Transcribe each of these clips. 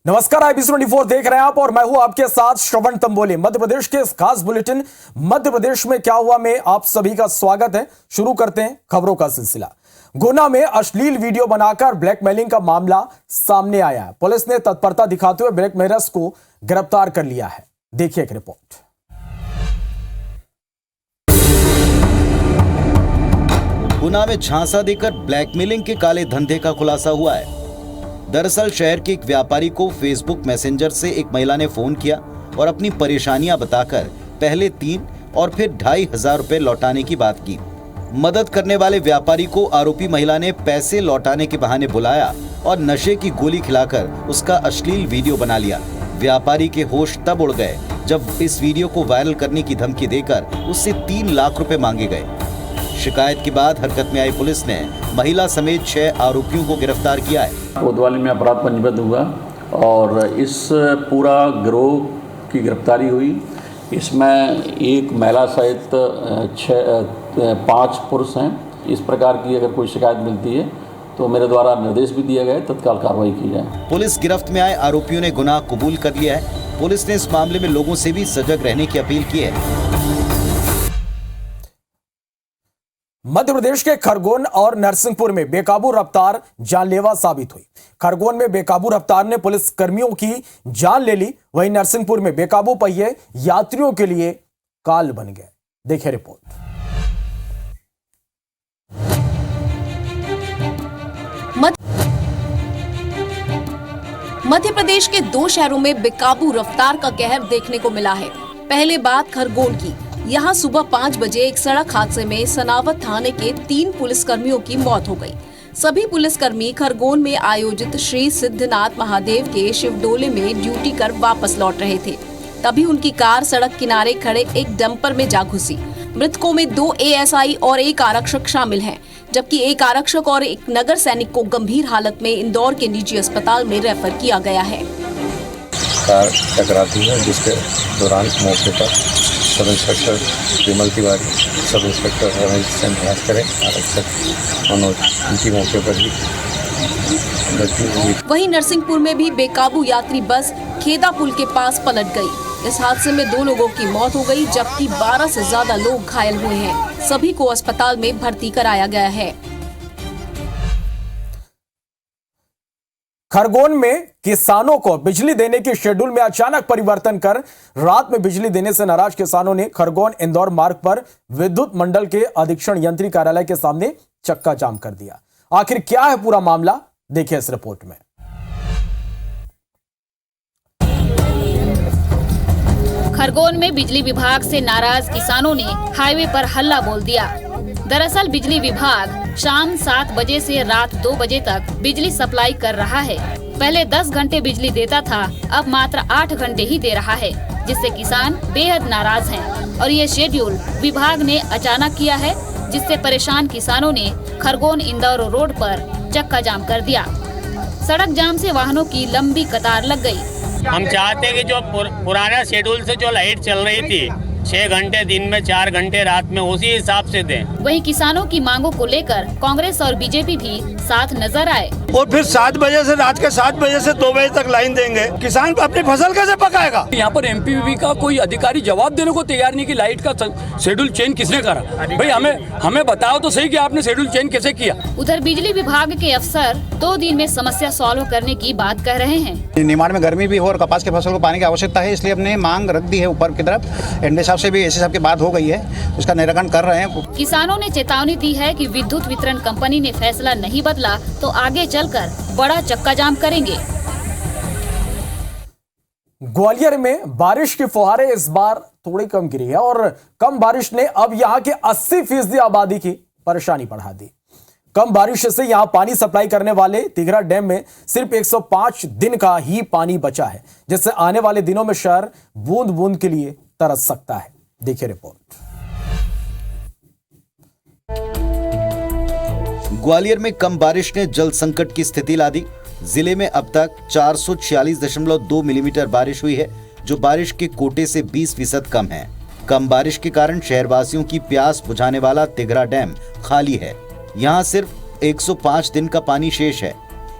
नमस्कार, IBC24 देख रहे हैं आप और मैं हूं आपके साथ श्रवण तंबोली। मध्य प्रदेश के इस खास बुलेटिन मध्य प्रदेश में क्या हुआ में आप सभी का स्वागत है। शुरू करते हैं खबरों का सिलसिला। गुना में अश्लील वीडियो बनाकर ब्लैकमेलिंग का मामला सामने आया है। पुलिस ने तत्परता दिखाते हुए ब्लैकमेलर्स को गिरफ्तार कर लिया है। देखिए एक रिपोर्ट। गुना में झांसा देकर ब्लैकमेलिंग के काले धंधे का खुलासा हुआ है। दरअसल शहर के एक व्यापारी को फेसबुक मैसेंजर से एक महिला ने फोन किया और अपनी परेशानियां बताकर पहले 3 और फिर 2,500 रुपए लौटाने की बात की। मदद करने वाले व्यापारी को आरोपी महिला ने पैसे लौटाने के बहाने बुलाया और नशे की गोली खिलाकर उसका अश्लील वीडियो बना लिया। व्यापारी के होश तब उड़ गए जब इस वीडियो को वायरल करने की धमकी देकर उससे 3 लाख रुपए मांगे गए। शिकायत के बाद हरकत में आई पुलिस ने महिला समेत 6 आरोपियों को गिरफ्तार किया है। कोतवाली में अपराध पंजीबद्ध हुआ और इस पूरा गिरोह की गिरफ्तारी हुई। इसमें एक महिला सहित 5 पुरुष हैं। इस प्रकार की अगर कोई शिकायत मिलती है तो मेरे द्वारा निर्देश भी दिया गया है, तत्काल कार्रवाई की जाए। पुलिस गिरफ्त में आए आरोपियों ने गुनाह कबूल कर लिया है। पुलिस ने इस मामले में लोगों से भी सजग रहने की अपील की है। मध्य प्रदेश के खरगोन और नरसिंहपुर में बेकाबू रफ्तार जानलेवा साबित हुई। खरगोन में बेकाबू रफ्तार ने पुलिस कर्मियों की जान ले ली, वहीं नरसिंहपुर में बेकाबू पहिए यात्रियों के लिए काल बन गए। देखिए रिपोर्ट। मध्य प्रदेश के 2 शहरों में बेकाबू रफ्तार का कहर देखने को मिला है। पहले बात खरगोन की। यहाँ सुबह 5 बजे एक सड़क हादसे में सनावत थाने के 3 पुलिसकर्मियों की मौत हो गई। सभी पुलिसकर्मी खरगोन में आयोजित श्री सिद्धनाथ महादेव के शिवडोले में ड्यूटी कर वापस लौट रहे थे। तभी उनकी कार सड़क किनारे खड़े एक डंपर में जा घुसी। मृतकों में 2 ASI और 1 आरक्षक शामिल हैं, जबकि 1 आरक्षक और 1 नगर सैनिक को गंभीर हालत में इंदौर के निजी अस्पताल में रेफर किया गया है। कार टकराती है जिसके दौरान मौके पर सब इंस्पेक्टर विमल तिवारी, सब इंस्पेक्टर रमेश चंद भास्कर, आरक्षक मनोज, उनकी मौके पर ही मृत्यु हुई। वहीं नरसिंहपुर में भी बेकाबू यात्री बस खेदा पुल के पास पलट गई। इस हादसे में 2 लोगों की मौत हो गई, जबकि 12 से ज्यादा लोग घायल हुए हैं। सभी को अस्पताल में भर्ती कराया गया है। खरगोन में किसानों को बिजली देने के शेड्यूल में अचानक परिवर्तन कर रात में बिजली देने से नाराज किसानों ने खरगोन इंदौर मार्ग पर विद्युत मंडल के अधीक्षण यंत्री कार्यालय के सामने चक्का जाम कर दिया। आखिर क्या है पूरा मामला, देखिए इस रिपोर्ट में। खरगोन में बिजली विभाग से नाराज किसानों ने हाईवे पर हल्ला बोल दिया। दरअसल बिजली विभाग शाम 7 बजे से रात 2 बजे तक बिजली सप्लाई कर रहा है। पहले 10 घंटे बिजली देता था, अब मात्र 8 घंटे ही दे रहा है, जिससे किसान बेहद नाराज हैं। और ये शेड्यूल विभाग ने अचानक किया है, जिससे परेशान किसानों ने खरगोन इंदौर रोड पर चक्का जाम कर दिया। सड़क जाम से वाहनों की लंबी कतार लग गई। हम चाहते हैं कि जो पुराना शेड्यूल से जो लाइट चल रही थी 6 घंटे दिन में, 4 घंटे रात में, उसी हिसाब से दें। वहीं किसानों की मांगों को लेकर कांग्रेस और बीजेपी भी साथ नजर आए। और फिर 7 बजे से रात के 7 बजे से 2 बजे तक लाइन देंगे, किसान अपनी फसल कैसे पकाएगा? यहाँ पर MPVB का कोई अधिकारी जवाब देने को तैयार नहीं कि लाइट का शेड्यूल चेंज किसने करा। भाई हमें बताओ तो सही कि आपने शेड्यूल चेंज कैसे किया। उधर बिजली विभाग के अफसर 2 दिन में समस्या सॉल्व करने की बात कर रहे हैं। निमाड़ में गर्मी भी हो और कपास के फसल को पानी की आवश्यकता है, इसलिए हमने मांग रख दी है ऊपर की तरफ। एनडीए साहब से भी एसी साहब की बात हो गई है, उसका निराकरण कर रहे हैं। किसानों ने चेतावनी दी है कि विद्युत वितरण कंपनी ने फैसला नहीं बदला तो आगे चलकर बड़ा चक्का जाम करेंगे। ग्वालियर में बारिश की फुहारें इस बार थोड़ी कम गिरी है और कम बारिश ने अब यहां के 80% आबादी की परेशानी बढ़ा दी। कम बारिश से यहां पानी सप्लाई करने वाले तिघरा डैम में सिर्फ 105 दिन का ही पानी बचा है, जिससे आने वाले दिनों में शहर बूंद बूंद के लिए तरस सकता है। देखिए रिपोर्ट। ग्वालियर में कम बारिश ने जल संकट की स्थिति ला दी। जिले में अब तक 446.2 मिलीमीटर बारिश हुई है, जो बारिश के कोटे से 20% कम है। कम बारिश के कारण शहरवासियों की प्यास बुझाने वाला तिघरा डैम खाली है। यहाँ सिर्फ 105 दिन का पानी शेष है,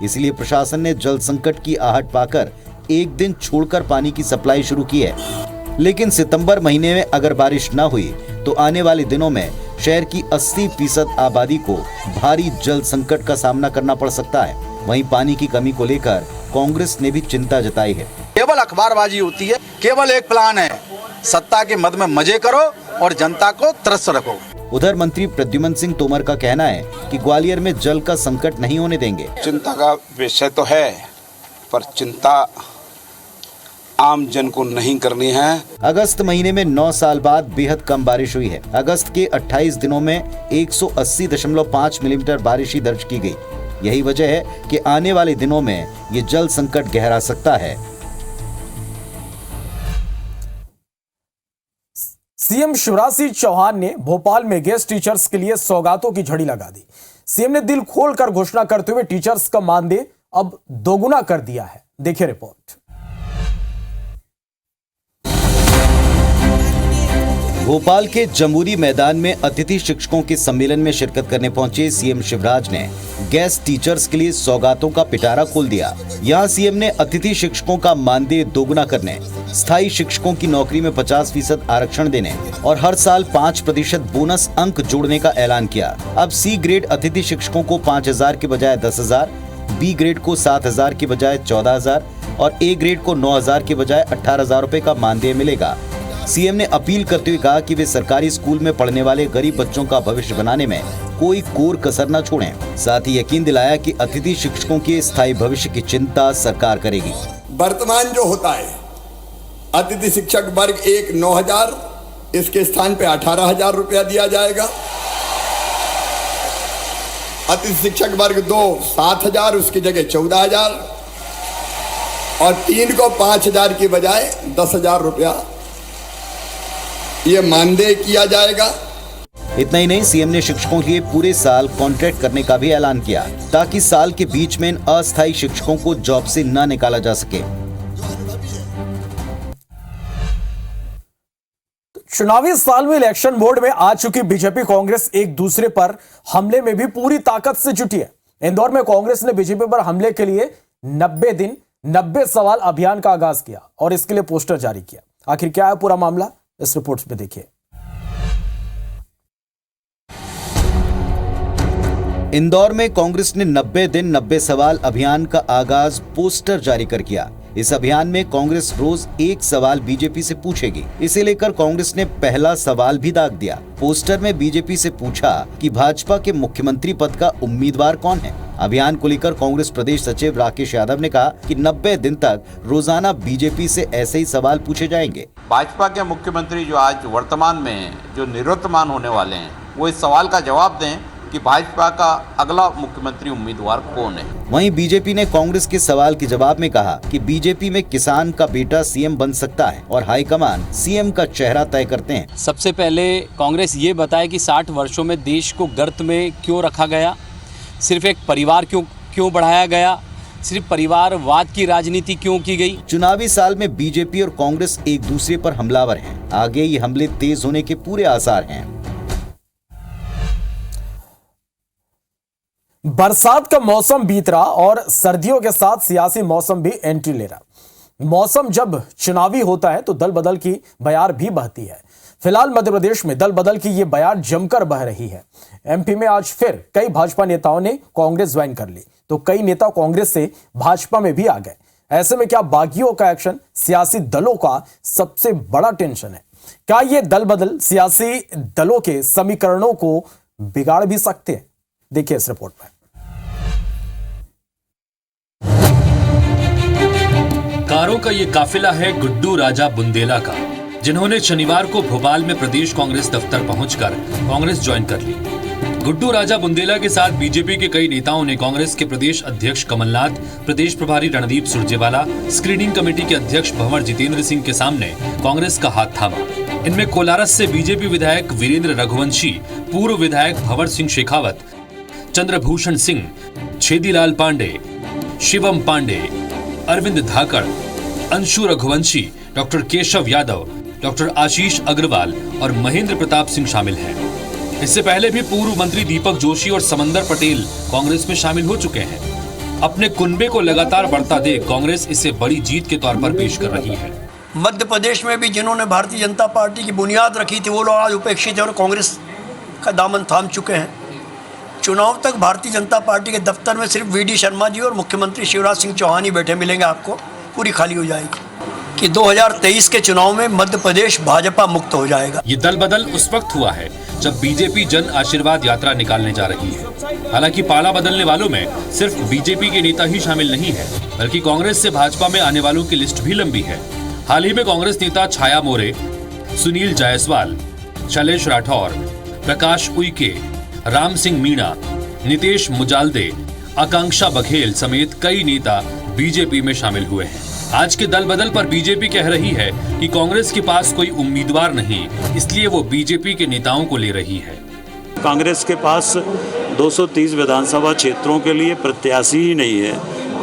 इसलिए प्रशासन ने जल संकट की आहट पाकर एक दिन छोड़कर पानी की सप्लाई शुरू की है। लेकिन सितंबर महीने में अगर बारिश न हुई तो आने वाले दिनों में शहर की 80% आबादी को भारी जल संकट का सामना करना पड़ सकता है। वहीं पानी की कमी को लेकर कांग्रेस ने भी चिंता जताई है। केवल अखबारबाजी होती है, केवल एक प्लान है, सत्ता के मद में मजे करो और जनता को त्रस्त रखो। उधर मंत्री प्रद्युमन सिंह तोमर का कहना है कि ग्वालियर में जल का संकट नहीं होने देंगे। चिंता का विषय तो है, पर चिंता आम जन को नहीं करनी है। अगस्त महीने में 9 साल बाद बेहद कम बारिश हुई है। अगस्त के 28 दिनों में 180.5 मिलीमीटर बारिश ही दर्ज की गई। यही वजह है कि आने वाले दिनों में ये जल संकट गहरा सकता है। सीएम शिवराज सिंह चौहान ने भोपाल में गेस्ट टीचर्स के लिए सौगातों की झड़ी लगा दी। सीएम ने दिल खोलकर घोषणा करते हुए टीचर्स का मानदेय अब दोगुना कर दिया है। देखिए रिपोर्ट। भोपाल के जमूरी मैदान में अतिथि शिक्षकों के सम्मेलन में शिरकत करने पहुंचे सीएम शिवराज ने गेस्ट टीचर्स के लिए सौगातों का पिटारा खोल दिया। यहां सीएम ने अतिथि शिक्षकों का मानदेय दोगुना करने, स्थायी शिक्षकों की नौकरी में 50% आरक्षण देने और हर साल 5% बोनस अंक जोड़ने का ऐलान किया। अब सी ग्रेड अतिथि शिक्षकों को 5,000 के बजाय 10,000, बी ग्रेड को 7,000 के बजाय 14,000 और ए ग्रेड को 9,000 के बजाय 18,000 रुपए का मानदेय मिलेगा। सीएम ने अपील करते हुए कहा कि वे सरकारी स्कूल में पढ़ने वाले गरीब बच्चों का भविष्य बनाने में कोई कोर कसर न छोड़ें। साथ ही यकीन दिलाया कि अतिथि शिक्षकों के स्थायी भविष्य की चिंता सरकार करेगी। वर्तमान जो होता है अतिथि शिक्षक वर्ग 1 9,000, इसके स्थान पे 18,000 रुपया दिया जाएगा। अतिथि शिक्षक वर्ग 2 7,000, उसकी जगह 14,000 और 3 को 5,000 की बजाय 10,000 रुपया ये मानदेय किया जाएगा। इतना ही नहीं, सीएम ने शिक्षकों के पूरे साल कॉन्ट्रैक्ट करने का भी ऐलान किया ताकि साल के बीच में इन अस्थायी शिक्षकों को जॉब से न निकाला जा सके। चुनावी साल में इलेक्शन बोर्ड में आ चुकी बीजेपी कांग्रेस एक दूसरे पर हमले में भी पूरी ताकत से जुटी है। इंदौर में कांग्रेस ने बीजेपी पर हमले के लिए 90 दिन 90 सवाल अभियान का आगाज किया और इसके लिए पोस्टर जारी किया। आखिर क्या है पूरा मामला, इस रिपोर्ट में देखिए। इंदौर में कांग्रेस ने 90 दिन 90 सवाल अभियान का आगाज पोस्टर जारी कर किया। इस अभियान में कांग्रेस रोज एक सवाल बीजेपी से पूछेगी। इसे लेकर कांग्रेस ने पहला सवाल भी दाग दिया। पोस्टर में बीजेपी से पूछा कि भाजपा के मुख्यमंत्री पद का उम्मीदवार कौन है। अभियान को लेकर कांग्रेस प्रदेश सचिव राकेश यादव ने कहा कि 90 दिन तक रोजाना बीजेपी से ऐसे ही सवाल पूछे जाएंगे। भाजपा के मुख्यमंत्री जो आज वर्तमान में जो निवर्तमान होने वाले हैं, वो इस सवाल का जवाब दें कि भाजपा का अगला मुख्यमंत्री उम्मीदवार कौन है। वहीं बीजेपी ने कांग्रेस के सवाल के जवाब में कहा कि बीजेपी में किसान का बेटा सीएम बन सकता है और हाईकमान सीएम का चेहरा तय करते हैं। सबसे पहले कांग्रेस ये बताए कि 60 वर्षों में देश को गर्त में क्यों रखा गया, सिर्फ एक परिवार क्यों बढ़ाया गया, सिर्फ परिवारवाद की राजनीति क्यों की गई। चुनावी साल में बीजेपी और कांग्रेस एक दूसरे पर हमलावर हैं। आगे ये हमले तेज होने के पूरे आसार हैं। बरसात का मौसम बीत रहा और सर्दियों के साथ सियासी मौसम भी एंट्री ले रहा। मौसम जब चुनावी होता है तो दल बदल की बयार भी बहती है। फिलहाल मध्य प्रदेश में दल बदल की ये बयार जमकर बह रही है। एमपी में आज फिर कई भाजपा नेताओं ने कांग्रेस ज्वाइन कर ली तो कई नेता कांग्रेस से भाजपा में भी आ गए। ऐसे में क्या बागियों का एक्शन सियासी दलों का सबसे बड़ा टेंशन है। क्या ये दल बदल सियासी दलों के समीकरणों को बिगाड़ भी सकते हैं? देखिए इस रिपोर्ट में। कारों का ये काफिला है गुड्डू राजा बुंदेला का, जिन्होंने शनिवार को भोपाल में प्रदेश कांग्रेस दफ्तर पहुंचकर कांग्रेस ज्वाइन कर ली। गुड्डू राजा बुंदेला के साथ बीजेपी के कई नेताओं ने कांग्रेस के प्रदेश अध्यक्ष कमलनाथ, प्रदेश प्रभारी रणदीप सुरजेवाला, स्क्रीनिंग कमेटी के अध्यक्ष भंवर जितेंद्र सिंह के सामने कांग्रेस का हाथ थामा। इनमें कोलारस से बीजेपी विधायक वीरेंद्र रघुवंशी, पूर्व विधायक भंवर सिंह शेखावत, चंद्रभूषण सिंह, छेदीलाल पांडे, शिवम पांडे, अरविंद धाकड़, अंशु रघुवंशी, डॉक्टर केशव यादव, डॉक्टर आशीष अग्रवाल और महेंद्र प्रताप सिंह शामिल हैं। इससे पहले भी पूर्व मंत्री दीपक जोशी और समंदर पटेल कांग्रेस में शामिल हो चुके हैं। अपने कुनबे को लगातार बढ़ता देख कांग्रेस इसे बड़ी जीत के तौर पर पेश कर रही है। मध्य प्रदेश में भी जिन्होंने भारतीय जनता पार्टी की बुनियाद रखी थी वो लोग आज उपेक्षित है और कांग्रेस का दामन थाम चुके हैं। चुनाव तक भारतीय जनता पार्टी के दफ्तर में सिर्फ वी.डी. शर्मा जी और मुख्यमंत्री शिवराज सिंह चौहान ही बैठे मिलेंगे आपको, पूरी खाली हो जाएगी कि 2023 के चुनाव में मध्य प्रदेश भाजपा मुक्त हो जाएगा। ये दल बदल उस वक्त हुआ है जब बीजेपी जन आशीर्वाद यात्रा निकालने जा रही है। हालांकि पाला बदलने वालों में सिर्फ बीजेपी के नेता ही शामिल नहीं है, बल्कि कांग्रेस से भाजपा में आने वालों की लिस्ट भी लंबी है। हाल ही में कांग्रेस नेता छाया मोरे, सुनील जायसवाल, शैलेश राठौर, प्रकाश उइके, राम सिंह मीणा, नितेश मुजाल्दे, आकांक्षा बघेल समेत कई नेता बीजेपी में शामिल हुए हैं। आज के दल बदल पर बीजेपी कह रही है कि कांग्रेस के पास कोई उम्मीदवार नहीं, इसलिए वो बीजेपी के नेताओं को ले रही है। कांग्रेस के पास 230 विधानसभा क्षेत्रों के लिए प्रत्याशी ही नहीं है,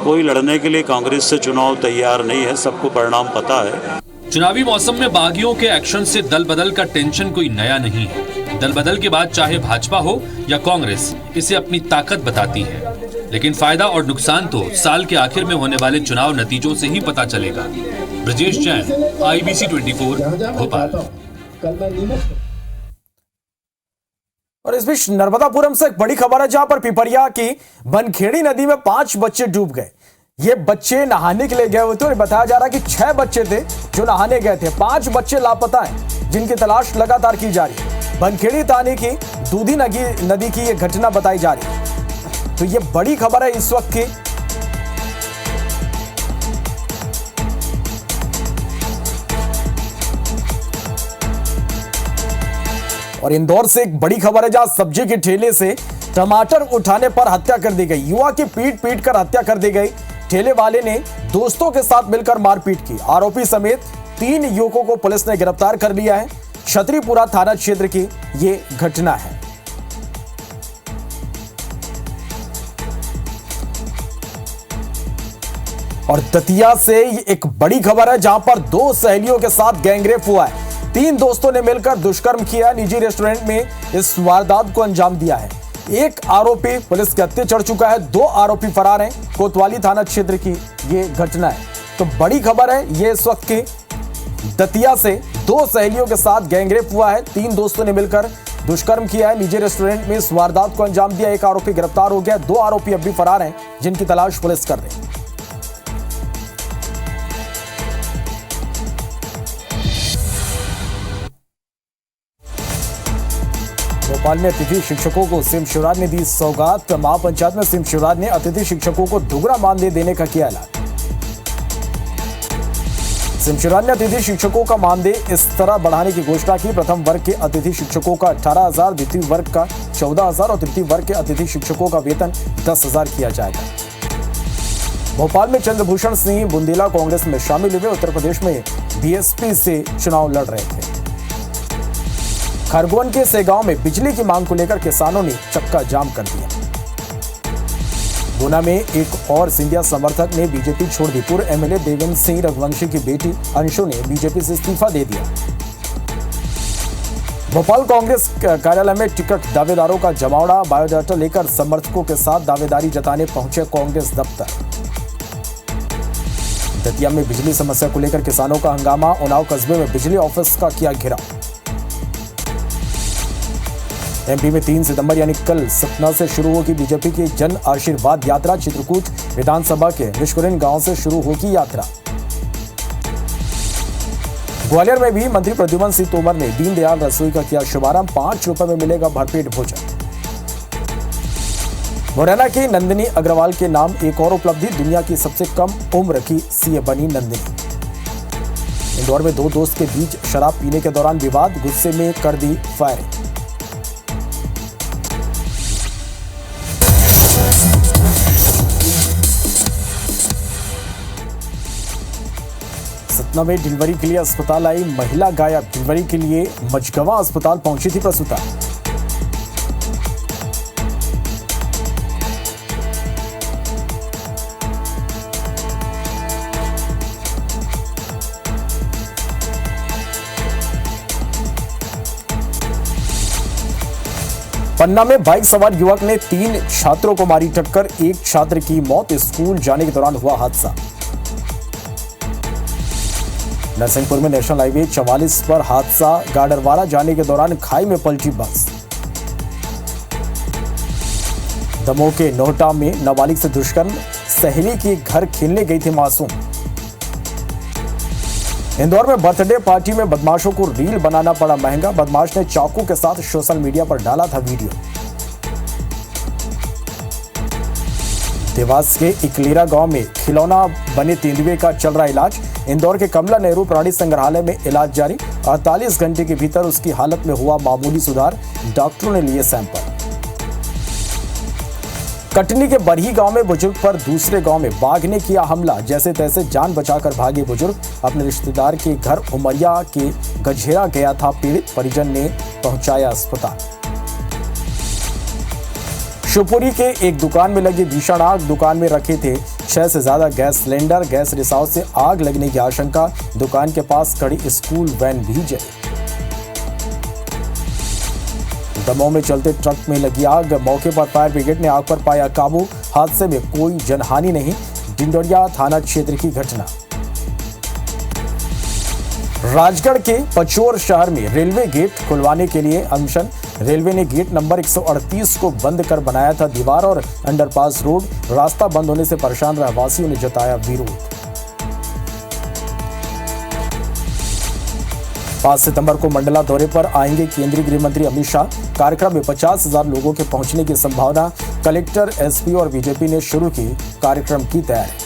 कोई लड़ने के लिए कांग्रेस से चुनाव तैयार नहीं है, सबको परिणाम पता है। चुनावी मौसम में बागियों के एक्शन से दल बदल का टेंशन कोई नया नहीं है। दल बदल के बाद चाहे भाजपा हो या कांग्रेस इसे अपनी ताकत बताती है, लेकिन फायदा और नुकसान तो साल के आखिर में होने वाले चुनाव नतीजों से ही पता चलेगा। ब्रजेश जैन, IBC 24, भोपाल। और इस बीच नर्मदापुरम से एक बड़ी खबर है, जहां पर पिपरिया की बनखेड़ी नदी में 5 बच्चे डूब गए। ये बच्चे नहाने के लिए गए हुए थे और बताया जा रहा है कि 6 बच्चे थे जो नहाने गए थे। 5 बच्चे लापता हैं, जिनकी तलाश लगातार की जा रही है। बनखेड़ी थाने की दूधी नदी की यह घटना बताई जा रही है। तो ये बड़ी खबर है इस वक्त की। और इंदौर से एक बड़ी खबर है, जहां सब्जी के ठेले से टमाटर उठाने पर हत्या कर दी गई। युवा की पीट कर हत्या कर दी गई। ठेले वाले ने दोस्तों के साथ मिलकर मारपीट की। आरोपी समेत 3 युवकों को पुलिस ने गिरफ्तार कर लिया है। छतरीपुरा थाना क्षेत्र की ये घटना है। और दतिया से एक बड़ी खबर है, जहां पर 2 सहेलियों के साथ गैंगरेप हुआ है। 3 दोस्तों ने मिलकर दुष्कर्म किया। निजी रेस्टोरेंट में इस वारदात को अंजाम दिया है। एक आरोपी पुलिस के हत्थे चढ़ चुका है, 2 आरोपी फरार हैं। कोतवाली थाना क्षेत्र की ये घटना है। तो बड़ी खबर है ये इस वक्त की। दतिया से 2 सहेलियों के साथ गैंगरेप हुआ है। 3 दोस्तों ने मिलकर दुष्कर्म किया है। निजी रेस्टोरेंट में इस वारदात को अंजाम दिया। एक आरोपी गिरफ्तार हो गया। 2 आरोपी अब भी फरार हैं, जिनकी तलाश पुलिस कर रही है। भोपाल में अतिथि शिक्षकों को सीएम शिवराज ने दी सौगात। महापंचायत में सीएम शिवराज ने अतिथि शिक्षकों को दुगना मानदेय देने का किया ऐलान। सीएम शिवराज ने अतिथि शिक्षकों का मानदेय इस तरह बढ़ाने की घोषणा की। प्रथम वर्ग के अतिथि शिक्षकों का 18,000, द्वितीय वर्ग का 14,000 और तृतीय वर्ग के अतिथि शिक्षकों का वेतन 10,000 किया जाएगा। भोपाल में चंद्रभूषण सिंह बुंदेला कांग्रेस में शामिल हुए। उत्तर प्रदेश में बीएसपी से चुनाव लड़ रहे थे। खरगोन के सेगांव में बिजली की मांग को लेकर किसानों ने चक्का जाम कर दिया। गुना में एक और सिंधिया समर्थक ने बीजेपी छोड़ दी। पूर्व एमएलए देवेंद्र सिंह रघुवंशी की बेटी अंशु ने बीजेपी से इस्तीफा दे दिया। भोपाल कांग्रेस कार्यालय में टिकट दावेदारों का जमावड़ा। बायोडाटा लेकर समर्थकों के साथ दावेदारी जताने पहुंचे कांग्रेस दफ्तर। दतिया में बिजली समस्या को लेकर किसानों का हंगामा। उन्नाव कस्बे में बिजली ऑफिस का किया घेराव। एमपी में 3 सितंबर यानी कल सतना से शुरू होगी बीजेपी की जन आशीर्वाद यात्रा। चित्रकूट विधानसभा के निष्कुरिन गांव से शुरू होगी यात्रा। ग्वालियर में भी मंत्री प्रद्युमन सिंह तोमर ने दीनदयाल रसोई का किया शुभारंभ। 5 रुपए में मिलेगा भरपेट भोजन। मुरैना की नंदिनी अग्रवाल के नाम एक और उपलब्धि। दुनिया की सबसे कम उम्र की सीए बनी नंदिनी। इंदौर में 2 दोस्त के बीच शराब पीने के दौरान विवाद। गुस्से में कर दी फायरिंग। सतना में डिलीवरी के लिए अस्पताल आई महिला गायब। डिलीवरी के लिए मझगवा अस्पताल पहुंची थी प्रसूता। पन्ना में बाइक सवार युवक ने 3 छात्रों को मारी टक्कर, एक छात्र की मौत। स्कूल जाने के दौरान हुआ हादसा। नरसिंहपुर में नेशनल हाईवे 44 पर हादसा, गाडरवारा जाने के दौरान खाई में पलटी बस। दमोह के नोहटा में नाबालिग से दुष्कर्म, सहेली के घर खेलने गई थी मासूम। इंदौर में बर्थडे पार्टी में बदमाशों को रील बनाना पड़ा महंगा, बदमाश ने चाकू के साथ सोशल मीडिया पर डाला था वीडियो। देवास के इकलेरा गांव में खिलौना बने तेंदुए का चल रहा इलाज। इंदौर के कमला नेहरू प्राणी संग्रहालय में इलाज जारी, 48 घंटे के भीतर उसकी हालत में हुआ मामूली सुधार, डॉक्टरों ने लिए सैंपल। कटनी के बरही गांव में बुजुर्ग पर दूसरे गांव में बाघ ने किया हमला, जैसे तैसे जान बचाकर भागे बुजुर्ग। अपने रिश्तेदार के घर उमरिया के गजेरा गया था पीड़ित, परिजन ने पहुंचाया अस्पताल। शिवपुरी के एक दुकान में लगी भीषण आग, दुकान में रखे थे 6 से ज्यादा गैस सिलेंडर, गैस रिसाव से आग लगने की आशंका, दुकान के पास खड़ी स्कूल वैन भी जली। दमोह में चलते ट्रक में लगी आग, मौके पर फायर ब्रिगेड ने आग पर पाया काबू, हादसे में कोई जनहानि नहीं। डिंडोरिया थाना क्षेत्र की घटना। राजगढ़ के पचोर शहर में रेलवे गेट खुलवाने के लिए अनशन, रेलवे ने गेट नंबर 138 को बंद कर बनाया था दीवार और अंडरपास रोड, रास्ता बंद होने से परेशान रहवासियों ने जताया विरोध। 5 सितंबर को मंडला दौरे पर आएंगे केंद्रीय गृह मंत्री अमित शाह, कार्यक्रम में 50,000 लोगों के पहुंचने की संभावना। कलेक्टर, एसपी और बीजेपी ने शुरू की कार्यक्रम की तैयारी।